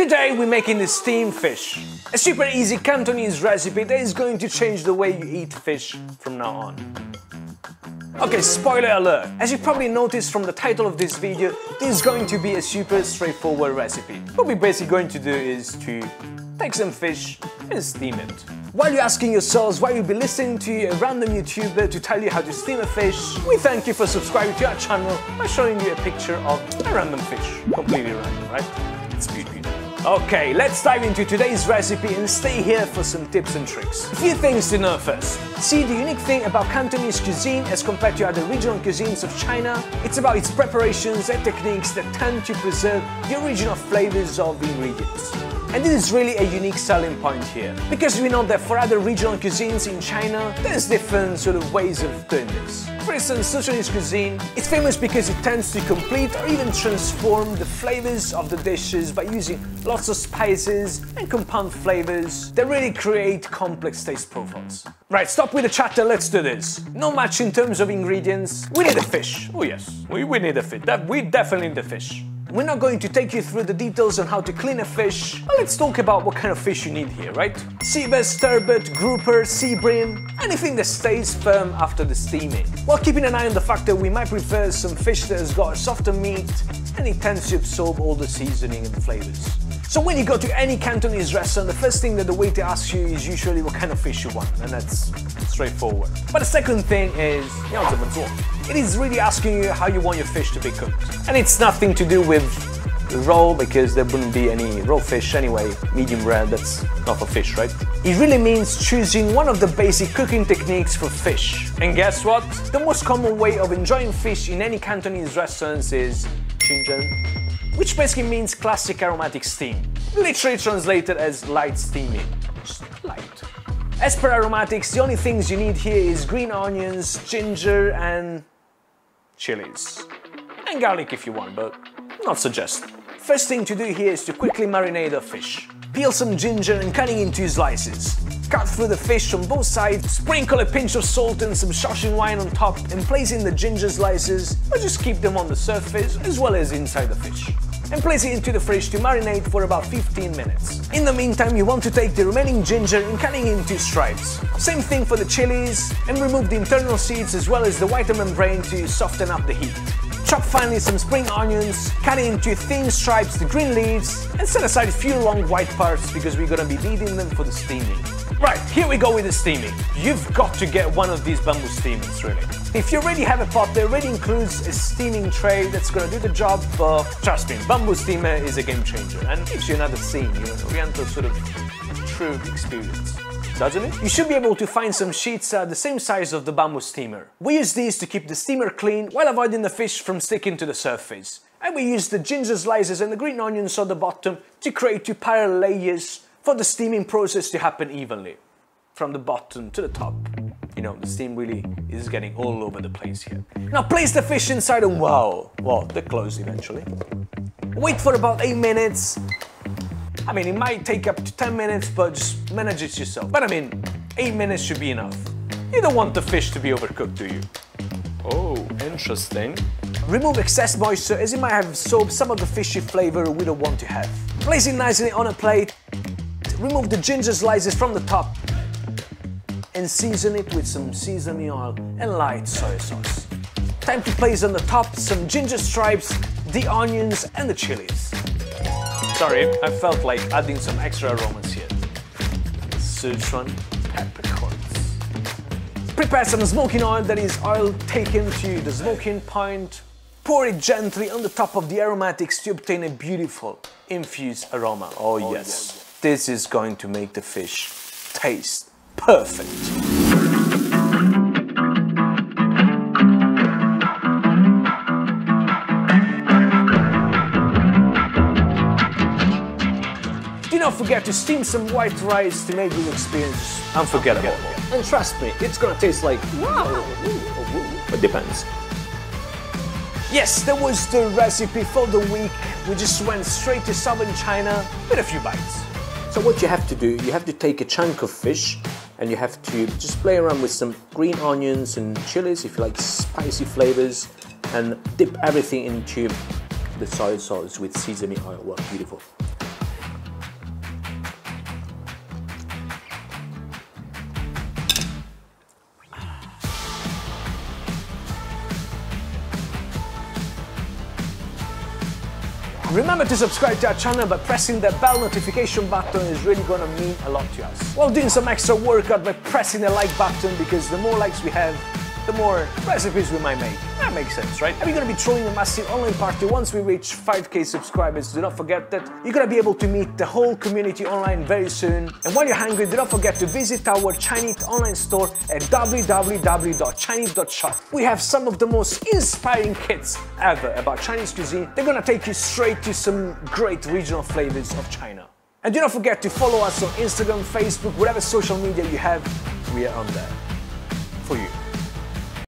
Today we're making the steamed fish, a super easy Cantonese recipe that is going to change the way you eat fish from now on. Okay, spoiler alert, as you probably noticed from the title of this video, this is going to be a super straightforward recipe. What we're basically going to do is to take some fish and steam it. While you're asking yourselves why you'll be listening to a random YouTuber to tell you how to steam a fish, we thank you for subscribing to our channel by showing you a picture of a random fish. Completely random, right? It's beautiful. Okay, let's dive into today's recipe and stay here for some tips and tricks. A few things to know first. See, the unique thing about Cantonese cuisine as compared to other regional cuisines of China, it's about its preparations and techniques that tend to preserve the original flavors of the ingredients. And this is really a unique selling point here, because we know that for other regional cuisines in China, there's different sort of ways of doing this. For instance, Sichuanese cuisine, it's famous because it tends to complete or even transform the flavors of the dishes by using lots of spices and compound flavors that really create complex taste profiles. Right, stop with the chatter, let's do this. Not much in terms of ingredients. We need a fish. Oh yes, we need a fish. We definitely need a fish. We're not going to take you through the details on how to clean a fish, but let's talk about what kind of fish you need here, right? Sea bass, turbot, grouper, sea bream, anything that stays firm after the steaming. While keeping an eye on the fact that we might prefer some fish that has got a softer meat and it tends to absorb all the seasoning and flavors. So when you go to any Cantonese restaurant, the first thing that the waiter asks you is usually what kind of fish you want, and that's straightforward. But the second thing is, it is really asking you how you want your fish to be cooked. And it's nothing to do with raw, because there wouldn't be any raw fish anyway. Medium rare, that's not for fish, right? It really means choosing one of the basic cooking techniques for fish. And guess what? The most common way of enjoying fish in any Cantonese restaurants is qīng, which basically means classic aromatic steam, literally translated as light steaming, just light. As per aromatics, the only things you need here is green onions, ginger and chilies. And garlic if you want, but not suggested. First thing to do here is to quickly marinate the fish. Peel some ginger and cut it into slices. Cut through the fish on both sides, sprinkle a pinch of salt and some Sichuanese wine on top, and place in the ginger slices, or just keep them on the surface as well as inside the fish. And place it into the fridge to marinate for about 15 minutes. In the meantime, you want to take the remaining ginger and cut it into stripes. Same thing for the chilies, and remove the internal seeds as well as the white membrane to soften up the heat. Chop finely some spring onions, cut it into thin stripes the green leaves, and set aside a few long white parts because we're gonna be needing them for the steaming. Right, here we go with the steaming. You've got to get one of these bamboo steamers, really. If you already have a pot that already includes a steaming tray that's gonna do the job, but trust me, bamboo steamer is a game changer and gives you another scene, you know, an oriental sort of true experience. Doesn't it? You should be able to find some sheets the same size of the bamboo steamer. We use these to keep the steamer clean while avoiding the fish from sticking to the surface. And we use the ginger slices and the green onions on the bottom to create two parallel layers for the steaming process to happen evenly. From the bottom to the top. You know, the steam really is getting all over the place here. Now place the fish inside and wow, they're closed eventually. Wait for about 8 minutes. I mean, it might take up to 10 minutes, but just manage it yourself. But I mean, 8 minutes should be enough. You don't want the fish to be overcooked, do you? Oh, interesting. Remove excess moisture as it might have absorbed some of the fishy flavor we don't want to have. Place it nicely on a plate. Remove the ginger slices from the top and season it with some sesame oil and light soy sauce. Time to place on the top some ginger stripes, the onions and the chilies. Sorry, I felt like adding some extra aromas here. Sichuan peppercorns. Prepare some smoking oil, that is oil taken to the smoking point. Pour it gently on the top of the aromatics to obtain a beautiful infused aroma. Oh yes, this is going to make the fish taste perfect. Do not forget to steam some white rice to make this experience unforgettable. And trust me, it's gonna taste like wow. It depends. Yes, that was the recipe for the week. We just went straight to southern China with a few bites. So what you have to do, you have to take a chunk of fish and you have to just play around with some green onions and chilies if you like spicy flavors, and dip everything into the soy sauce with sesame oil. Wow, beautiful. Remember to subscribe to our channel by pressing the bell notification button. Is really gonna mean a lot to us. While doing some extra workout by pressing the like button, because the more likes we have, the more recipes we might make. That makes sense, right? And we're gonna be throwing a massive online party once we reach 5k subscribers. Do not forget that you're gonna be able to meet the whole community online very soon. And while you're hungry, do not forget to visit our Chinese online store at www.chinese.shop. We have some of the most inspiring kits ever about Chinese cuisine. They're gonna take you straight to some great regional flavors of China. And do not forget to follow us on Instagram, Facebook, whatever social media you have, we are on there for you.